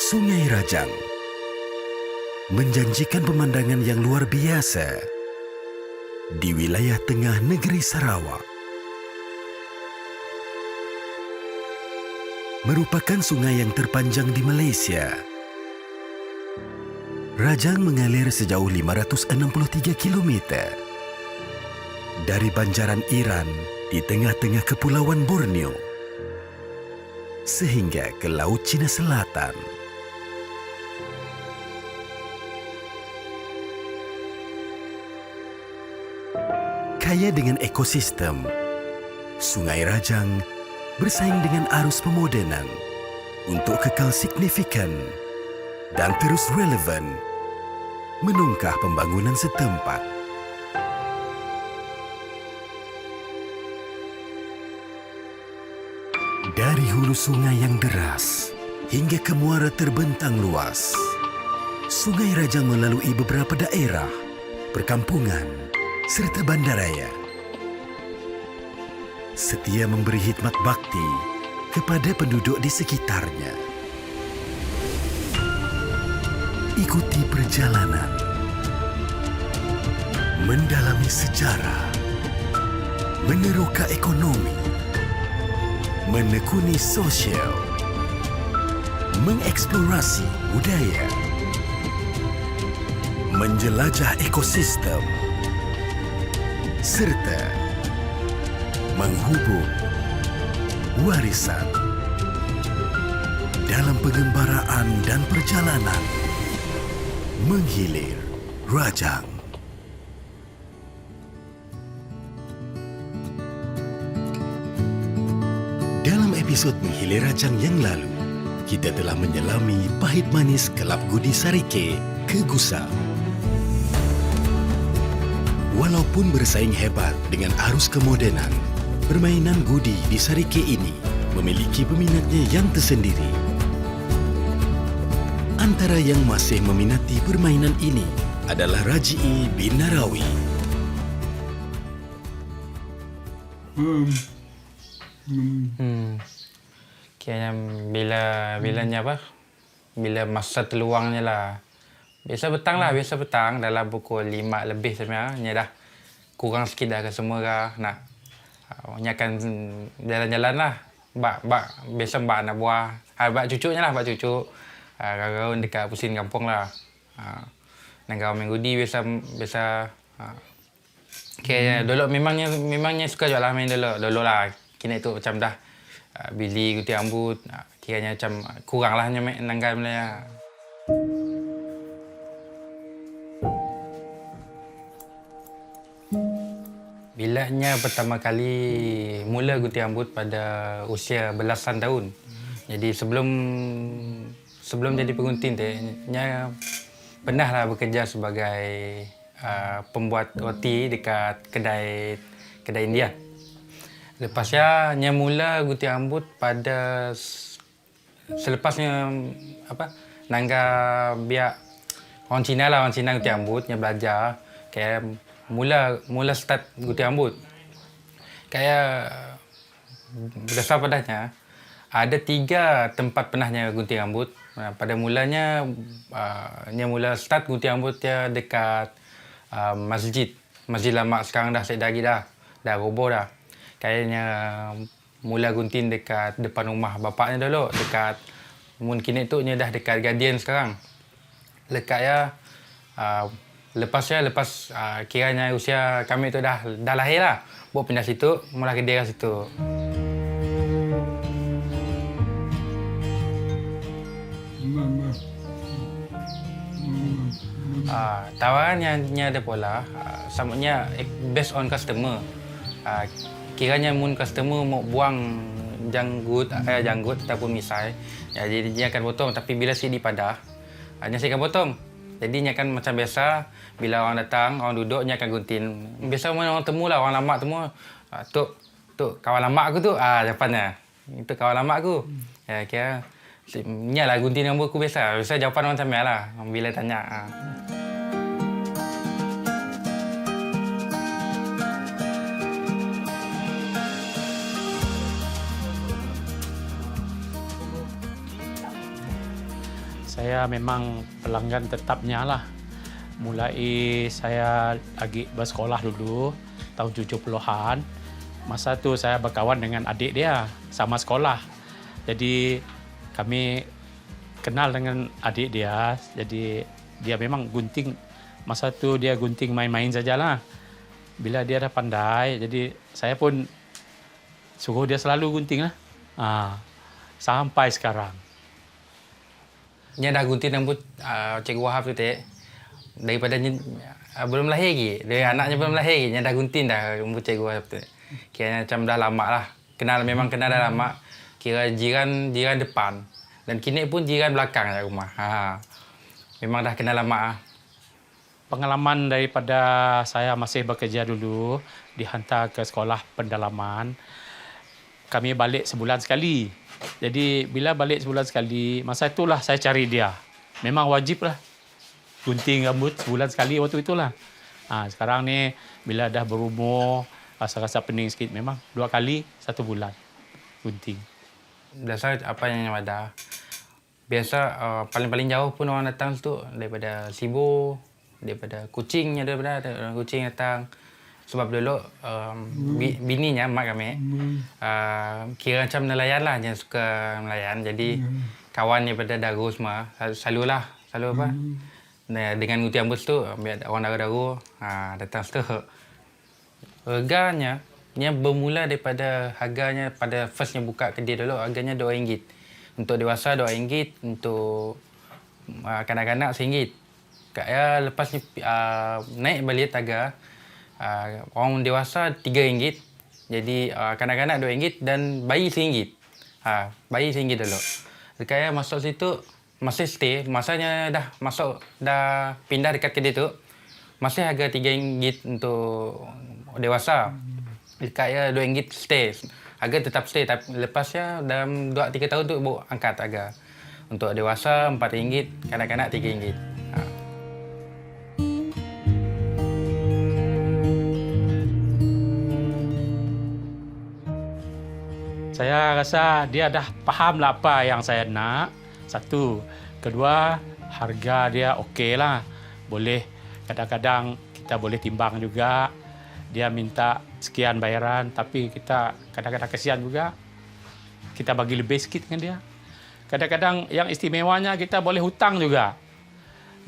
Sungai Rajang menjanjikan pemandangan yang luar biasa di wilayah tengah negeri Sarawak. Merupakan sungai yang terpanjang di Malaysia. Rajang mengalir sejauh 563 km dari Banjaran Iran di tengah-tengah Kepulauan Borneo sehingga ke Laut Cina Selatan. Kaya dengan ekosistem, Sungai Rajang bersaing dengan arus pemodenan untuk kekal signifikan dan terus relevan menungkah pembangunan setempat. Dari hulu sungai yang deras hingga ke muara terbentang luas, Sungai Rajang melalui beberapa daerah, perkampungan, serta bandaraya. Setia memberi khidmat bakti kepada penduduk di sekitarnya. Ikuti perjalanan mendalami sejarah, meneroka ekonomi, menekuni sosial, mengeksplorasi budaya, menjelajah ekosistem, serta menghubung warisan dalam pengembaraan dan perjalanan menghilir Rajang. Dalam episod Menghilir Rajang yang lalu, kita telah menyelami pahit manis Kelab Gudi Sarike ke Gusau. Walaupun bersaing hebat dengan arus kemodenan, permainan gudi di Sarike ini memiliki peminatnya yang tersendiri. Antara yang masih meminati permainan ini adalah Raji'i bin Narawi. Kayaknya bilanya apa? Bila masa terluangnya lah. Biasa petang dalam pukul 5 lebih sebenarnya dah kurang sikit dah ke semua dah nak akan jalan-jalan lah. Biasa nak buah. Bak cucuknya lah, bak cucuk. Kawan dekat pusing kampung lah. Dan kawan main gudi biasa kayaknya dulu memangnya suka jual lah main dulu lah. Kini tu macam dah bili gunting rambut. Kiranya macam kurang lah main nanggal Melayu. Bilanya pertama kali mula gunting rambut pada usia belasan tahun. Jadi sebelum jadi pengunting tu, nya pernahlah bekerja sebagai pembuat roti dekat kedai India. Lepasnya nya mula gunting rambut pada selepasnya nangga biak orang Cina gunting rambut, nya belajar kayak mula start gunting rambut. Kayak berdasar padanya ada 3 tempat pernahnya gunting rambut. Pada mulanya mula start gunting rambut dia dekat masjid lama, sekarang dah sedagi dah roboh dah. Kayaknya mula gunting dekat depan rumah bapaknya dulu, dekat mungkin itu dah dekat Guardian sekarang. Lekat lepas kiranya usia kami tu dah lahir lah. Buat pindah situ, mula kedai kat situ. Tawarannya ada pola, samanya based on customer. Kiranya mun customer mau buang janggut ataupun misai, jadi dia akan potong. Tapi bila si dipadah, dia akan potong. Jadi nya kan macam biasa, bila orang datang, orang duduk, nya akan gunting. Biasa orang temu lah, orang lama temu. Tuk kawan lama aku tu, jawapannya. Itu kawan lama aku. Kira nya lah gunting rambut aku biasa. Biasa jawapan orang macam ni lah bila tanya. Saya memang pelanggan tetapnya lah. Mulai saya lagi bersekolah dulu, tahun 70-an. Masa tu saya berkawan dengan adik dia, sama sekolah. Jadi kami kenal dengan adik dia. Jadi dia memang gunting. Masa tu dia gunting main-main sajalah. Bila dia dah pandai, jadi saya pun suruh dia selalu gunting lah. Sampai sekarang. Nya dah gunting rambut Cikgu Wahab tu daripada belum lahir lagi. Dari anaknya belum lahir lagi, nya dah gunting dah rambut Cikgu Wahab tu. Kira macam dah lama lah. Memang kenal dah lama. Kira jiran depan. Dan kini pun jiran belakang rumah. Memang dah kenal lama lah. Pengalaman daripada saya masih bekerja dulu, dihantar ke sekolah pendalaman. Kami balik sebulan sekali. Jadi bila balik sebulan sekali, masa itulah saya cari dia. Memang wajib lah gunting rambut sebulan sekali waktu itulah. Sekarang ni bila dah berumur, rasa-rasa pening sikit, memang 2 kali 1 bulan gunting. Dasar apa yang ada. Biasa paling-paling jauh pun orang datang tu daripada Sibu, daripada Kuching, daripada Kuching datang. Sebab dulu bininya, mak kami, kira macam nelayan lah, yang suka nelayan. Jadi kawan daripada Dagu semua, selalu apa. Dengan gunting rambut tu, biar orang Dagu datang situ. Harganya, bermula daripada harganya pada firstnya buka kedai dulu, harganya RM2. Untuk dewasa RM2, untuk kanak-kanak RM1. Lepas ni naik balik harga. Orang dewasa RM3. Jadi kanak-kanak RM2 dan bayi RM1. Bayi RM1 dulu. Sekaya masuk situ masih stay, masanya dah pindah dekat kedai tu. Masih harga RM3 untuk dewasa. Sekaya RM2 stay. Harga tetap stay, tapi lepasnya dalam 2-3 tahun tu baru angkat harga. Untuk dewasa RM4, kanak-kanak RM3. Saya rasa dia dah faham lah apa yang saya nak. Satu. Kedua, harga dia okey lah. Boleh, kadang-kadang kita boleh timbang juga. Dia minta sekian bayaran, tapi kita kadang-kadang kesian juga. Kita bagi lebih sikit dengan dia. Kadang-kadang yang istimewanya kita boleh hutang juga.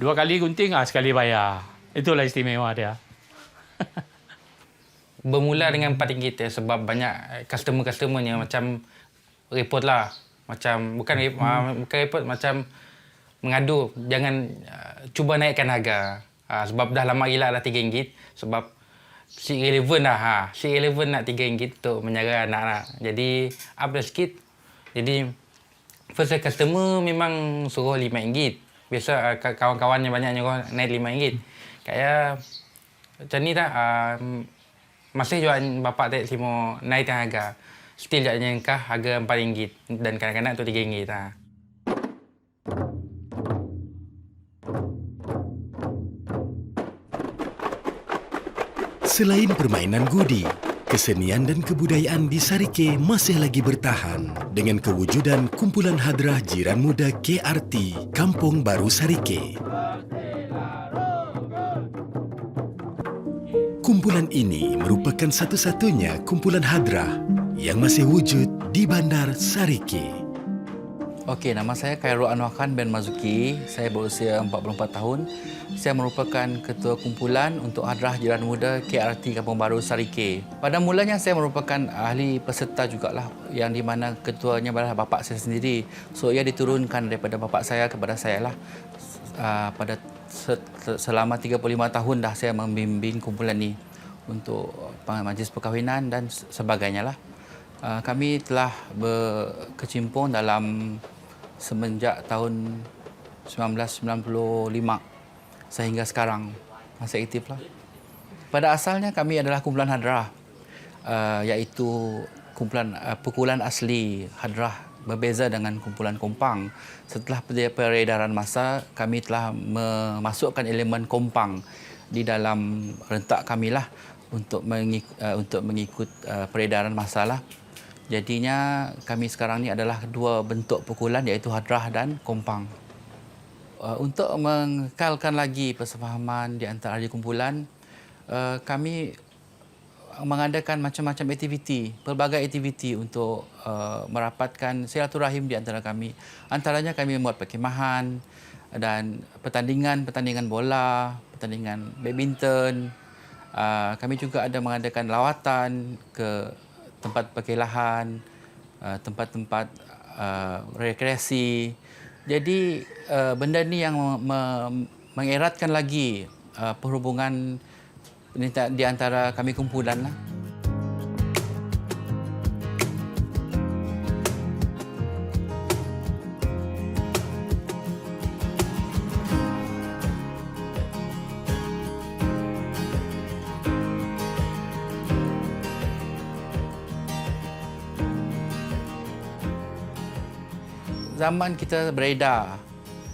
2 kali gunting, sekali bayar. Itulah istimewa dia. Bermula dengan RM4 sebab banyak customer-customernya macam report lah. Macam bukan report, macam mengadu, jangan cuba naikkan harga. Sebab dah lama gila dah RM3. Sebab si relevan dah. Si relevan nak RM3 untuk menyara anak-anak. Jadi up dah sikit. Jadi first customer memang suruh RM5. Biasa kawan-kawannya banyak nyuruh naik RM5. Kayak macam ni tak. Masih juga bapak tak semua naikkan harga. Still juga nyangkah harga RM4 dan kadang-kadang tu RM3. Selain permainan gudi, kesenian dan kebudayaan di Sarike masih lagi bertahan dengan kewujudan kumpulan hadrah jiran muda KRT Kampung Baru Sarike. Kumpulan ini merupakan satu-satunya kumpulan hadrah yang masih wujud di Bandar Sarike. Okey, nama saya Khairul Anwar Khan bin Mazuki. Saya berusia 44 tahun. Saya merupakan ketua kumpulan untuk hadrah jiran muda KRT Kampung Baru Sarike. Pada mulanya saya merupakan ahli peserta jugalah, yang di mana ketuanya adalah bapa saya sendiri. So ia diturunkan daripada bapa saya kepada saya lah. Pada selama 35 tahun dah saya membimbing kumpulan ni untuk majlis perkahwinan dan sebagainya lah. Kami telah berkecimpung dalam semenjak tahun 1995 sehingga sekarang masih aktif lah. Pada asalnya kami adalah kumpulan hadrah, iaitu kumpulan pukulan asli hadrah berbeza dengan kumpulan kompang. Setelah peredaran masa, kami telah memasukkan elemen kompang di dalam rentak kami lah untuk mengikut peredaran masa lah. Jadinya kami sekarang ni adalah 2 bentuk pukulan, iaitu hadrah dan kompang. Untuk mengekalkan lagi persefahaman di antara ahli kumpulan, kami mengadakan macam-macam aktiviti, pelbagai aktiviti untuk merapatkan silaturahim di antara kami. Antaranya kami membuat perkhemahan dan pertandingan bola, pertandingan badminton. Kami juga ada mengadakan lawatan ke tempat perkelahan, tempat-tempat rekreasi. Jadi benda ni yang mengeratkan lagi perhubungan di antara kami kumpulan lah. Zaman kita beredar.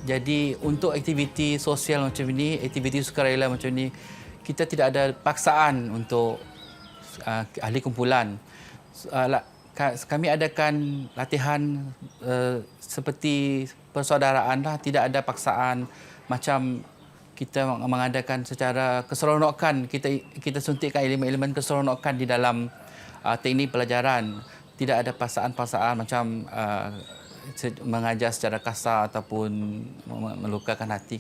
Jadi untuk aktiviti sosial macam ini, aktiviti sukarela macam ini, kita tidak ada paksaan untuk ahli kumpulan. Kami adakan latihan seperti persaudaraan lah, tidak ada paksaan macam kita mengadakan secara keseronokan. Kita suntikkan elemen-elemen keseronokan di dalam teknik pelajaran. Tidak ada paksaan-paksaan macam mengajar secara kasar ataupun melukakan hati.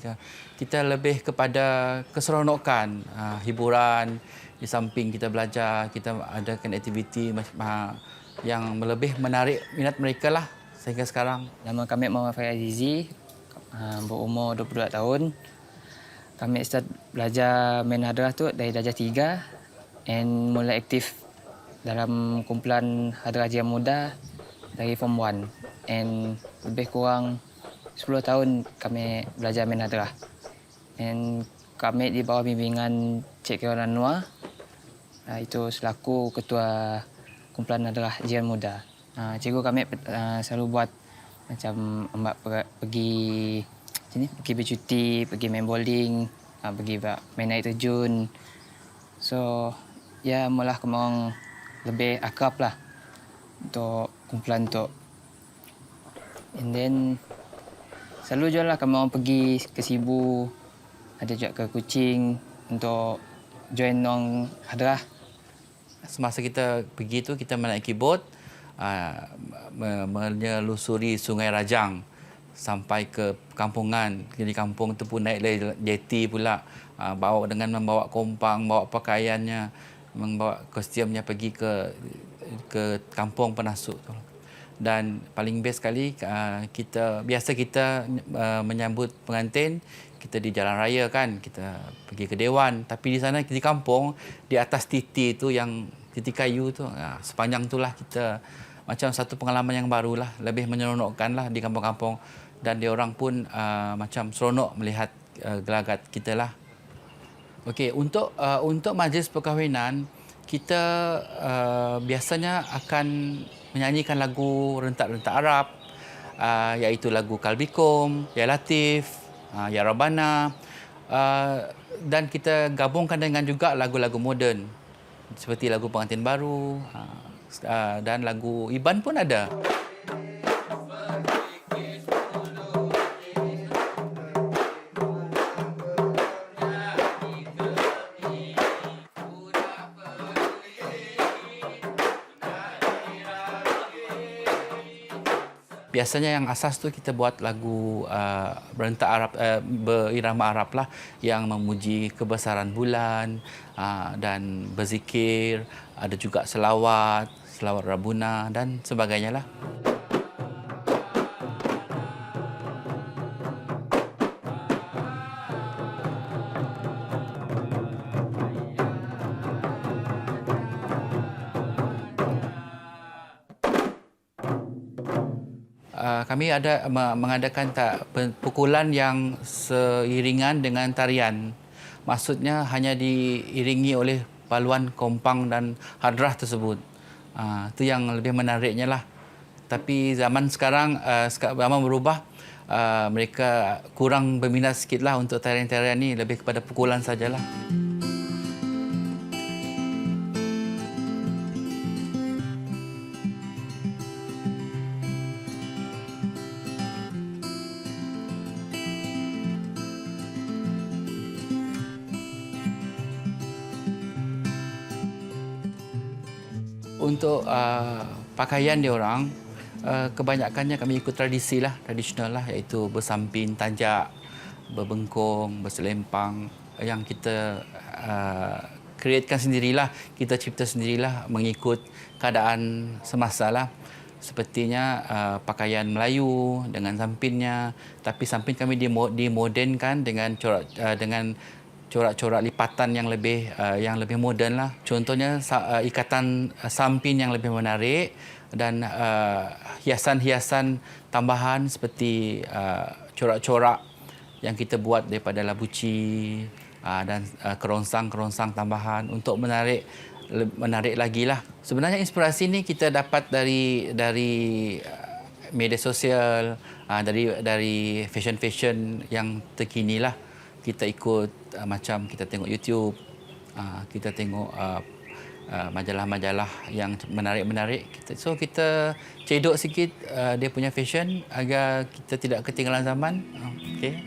Kita lebih kepada keseronokan, hiburan. Di samping kita belajar, kita adakan aktiviti yang lebih menarik minat mereka lah sehingga sekarang. Nama kami Muhammad Farid Azizi, berumur 22 tahun. Kami start belajar main hadrah tu dari darjah 3 and mulai aktif dalam kumpulan hadrah Jiran Muda dari Form 1. And lebih kurang 10 tahun kami belajar main hadrah. And kami di bawah bimbingan Cik Khairul Anwar, itu selaku ketua kumpulan hadrah Jiran Muda. Cikgu kami selalu buat macam pergi bercuti, pergi main bowling, pergi main air terjun. So, ya mula kami orang lebih akrab lah untuk kumpulan tu. And then selalu jual lah kami orang pergi ke Sibu, ada juga ke Kuching untuk join orang hadrah. Semasa kita pergi tu kita menaiki bot, menyelusuri Sungai Rajang sampai ke kampungan. Jadi kampung tu pun naik jeti pula, membawa kompang, bawa pakaiannya, membawa kostumnya pergi ke kampung penasuk tu. Dan paling best sekali kita menyambut pengantin, kita di jalan raya kan, kita pergi ke dewan, tapi di sana di kampung di atas titi tu yang titi kayu tu, sepanjang itulah kita macam satu pengalaman yang barulah, lebih menyeronokkan lah di kampung-kampung, dan dia orang pun macam seronok melihat gelagat kita lah. Okey, untuk majlis perkahwinan kita biasanya akan menyanyikan lagu rentak-rentak Arab, iaitu lagu Kalbikum, Ya Latif, Ya Rabbana, dan kita gabungkan dengan juga lagu-lagu moden seperti lagu pengantin baru, dan lagu Iban pun ada. Biasanya yang asas tu kita buat lagu berentak Arab, berirama Arab lah, yang memuji kebesaran bulan, dan berzikir, ada juga selawat Rabbuna dan sebagainya lah. Kami ada mengadakan pukulan yang seiringan dengan tarian. Maksudnya hanya diiringi oleh paluan, kompang dan hadrah tersebut. Itu yang lebih menariknya lah. Tapi zaman sekarang, zaman berubah, mereka kurang berminat sikit lah untuk tarian-tarian ni, lebih kepada pukulan sajalah. untuk pakaian dia orang, kebanyakannya kami ikut tradisi lah, tradisional lah, iaitu bersampin, tanjak, berbengkong, berselempang yang kita createkan sendirilah, kita cipta sendirilah mengikut keadaan semasa lah. Sepertinya pakaian Melayu dengan sampinnya, tapi sampin kami dimodernkan dengan corak-corak lipatan yang lebih moden lah. Contohnya ikatan sampin yang lebih menarik dan hiasan-hiasan tambahan seperti corak-corak yang kita buat daripada labuci dan kerongsang tambahan untuk menarik lagi lah. Sebenarnya inspirasi ni kita dapat dari media sosial, dari fashion yang terkini lah. Kita ikut macam kita tengok YouTube, kita tengok majalah-majalah yang menarik. So kita cedok sikit dia punya fashion agar kita tidak ketinggalan zaman. Okay.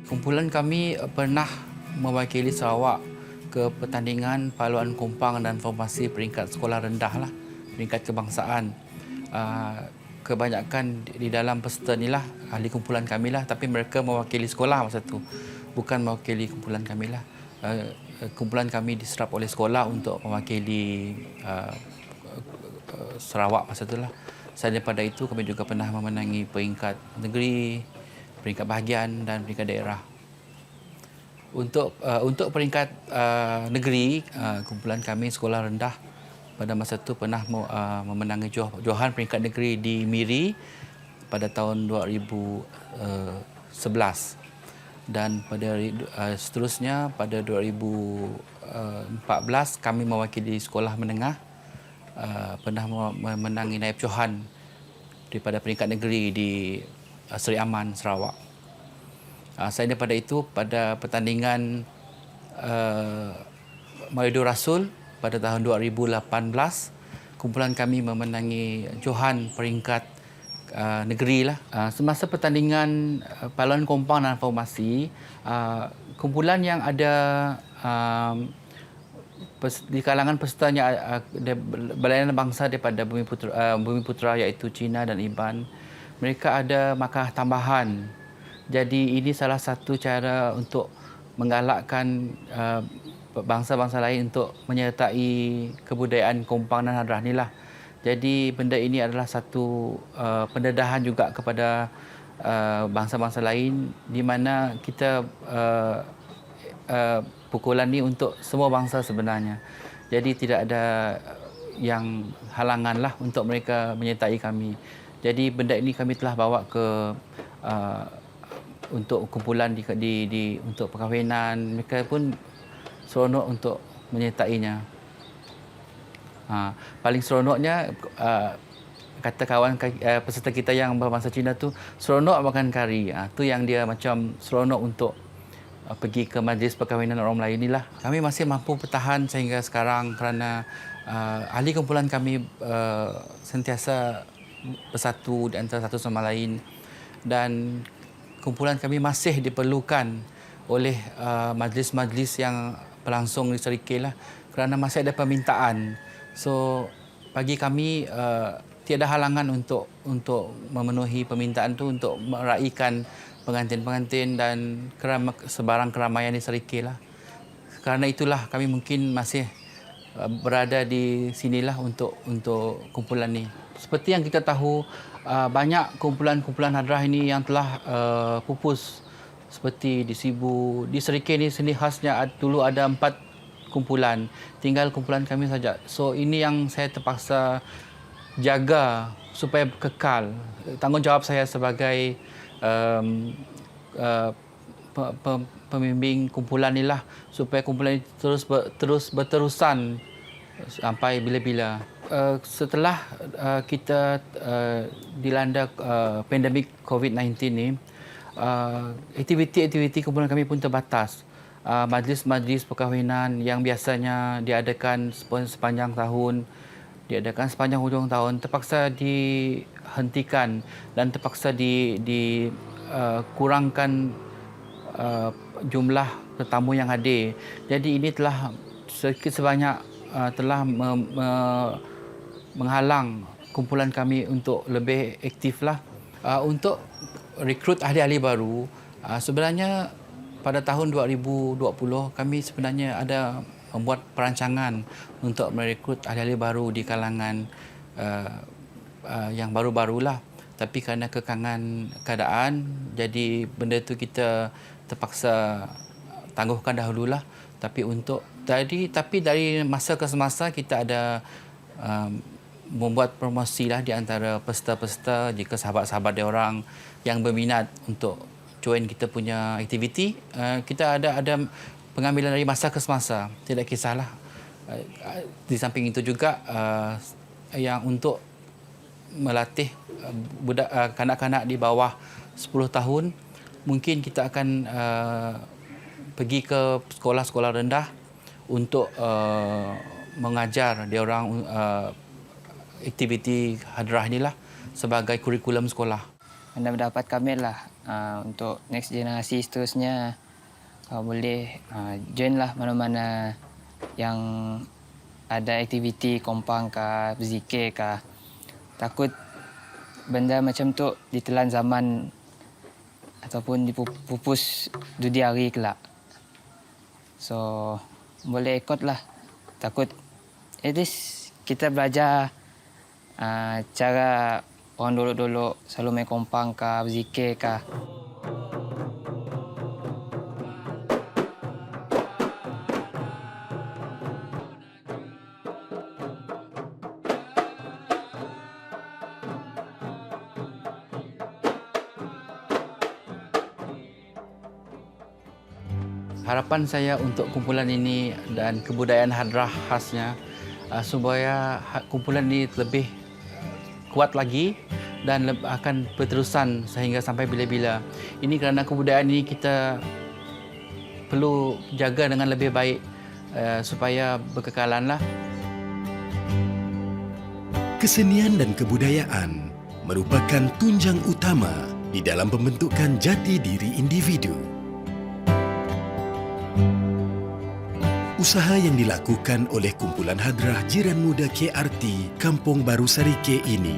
Kumpulan kami pernah mewakili Sarawak ke pertandingan paluan kompang dan formasi peringkat sekolah rendah lah, peringkat kebangsaan. Kebanyakan di dalam peserta ni lah ahli kumpulan kami lah, tapi mereka mewakili sekolah masa tu, bukan mewakili kumpulan kami lah. Kumpulan kami diserap oleh sekolah untuk mewakili Sarawak masa tu lah. Selain daripada itu, kami juga pernah memenangi peringkat negeri, peringkat bahagian dan peringkat daerah. Untuk peringkat negeri, kumpulan kami sekolah rendah pada masa itu pernah memenangi johan peringkat negeri di Miri pada tahun 2011. Dan pada seterusnya pada 2014 kami mewakili sekolah menengah, pernah memenangi naib johan daripada peringkat negeri di Seri Aman, Sarawak. Selain daripada itu, pada pertandingan Maido Rasul pada tahun 2018, kumpulan kami memenangi johan peringkat negeri lah. Semasa pertandingan paluan kompang dan formasi, kumpulan yang ada di kalangan pesertanya berlainan bangsa daripada Bumi Putera iaitu Cina dan Iban, mereka ada markah tambahan. Jadi ini salah satu cara untuk menggalakkan bangsa-bangsa lain untuk menyertai kebudayaan kompang dan hadrah ni lah. Jadi benda ini adalah satu pendedahan juga kepada bangsa-bangsa lain, di mana kita pukulan ni untuk semua bangsa sebenarnya. Jadi tidak ada yang halangan lah untuk mereka menyertai kami. Jadi benda ini kami telah bawa ke untuk kumpulan untuk perkahwinan, mereka pun seronok untuk menyertainya. Paling seronoknya kata kawan peserta kita yang berbangsa Cina tu, seronok makan kari. Tu yang dia macam seronok untuk pergi ke majlis perkahwinan orang Melayu ni lah. Kami masih mampu bertahan sehingga sekarang kerana ahli kumpulan kami sentiasa bersatu di antara satu sama lain, dan kumpulan kami masih diperlukan oleh majlis-majlis yang berlangsung di Serikil lah, kerana masih ada permintaan. So bagi kami tiada halangan untuk memenuhi permintaan tu, untuk meraihkan pengantin-pengantin dan sebarang keramaian di Serikil lah. Kerana itulah kami mungkin masih berada di sinilah untuk kumpulan ni. Seperti yang kita tahu, banyak kumpulan-kumpulan hadrah ini yang telah pupus, seperti di Sibu. Di Serikil ni sendiri khasnya dulu ada 4 kumpulan, tinggal kumpulan kami saja. So ini yang saya terpaksa jaga supaya kekal. Tanggungjawab saya sebagai pembimbing kumpulan inilah, supaya kumpulan ini terus berterusan sampai bila-bila. Setelah kita dilanda pandemik COVID-19 ni, aktiviti-aktiviti kumpulan kami pun terbatas. Majlis-majlis perkahwinan yang biasanya diadakan sepanjang tahun, diadakan sepanjang hujung tahun, terpaksa dihentikan dan terpaksa kurangkan jumlah tetamu yang hadir. Jadi ini telah sedikit sebanyak telah menghalang kumpulan kami untuk lebih aktif lah. Untuk rekrut ahli-ahli baru, sebenarnya pada tahun 2020 kami sebenarnya ada membuat perancangan untuk merekrut ahli-ahli baru di kalangan yang baru-barulah. Tapi kerana kekangan keadaan, jadi benda itu kita terpaksa tangguhkan dahululah. Tapi dari masa ke semasa kita ada membuat promosi lah di antara peserta-peserta. Jika sahabat-sahabat dia orang yang berminat untuk join kita punya aktiviti, kita ada pengambilan dari masa ke semasa. Tidak kisahlah. Di samping itu juga yang untuk melatih kanak-kanak di bawah 10 tahun, mungkin kita akan pergi ke sekolah-sekolah rendah untuk mengajar dia orang aktiviti hadrah inilah sebagai kurikulum sekolah. Pendapat kami lah untuk next generasi seterusnya, kalau boleh join lah mana-mana yang ada aktiviti kompang ke berzikir ke. Takut benda macam tu ditelan zaman ataupun dipupus dudi hari kelak. So boleh ikut lah. Takut at least kita belajar cara orang dulu-dulu selalu main kompang ke berzikir ke. Harapan saya untuk kumpulan ini dan kebudayaan hadrah khasnya supaya kumpulan ini lebih kuat lagi dan akan berterusan sehingga sampai bila-bila. Ini kerana kebudayaan ini kita perlu jaga dengan lebih baik supaya berkekalanlah. Kesenian dan kebudayaan merupakan tunjang utama di dalam pembentukan jati diri individu. Usaha yang dilakukan oleh kumpulan hadrah Jiran Muda KRT Kampung Baru Sarike ini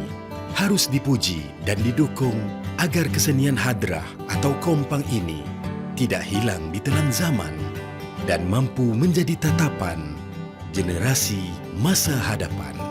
harus dipuji dan didukung agar kesenian hadrah atau kompang ini tidak hilang di telan zaman dan mampu menjadi tatapan generasi masa hadapan.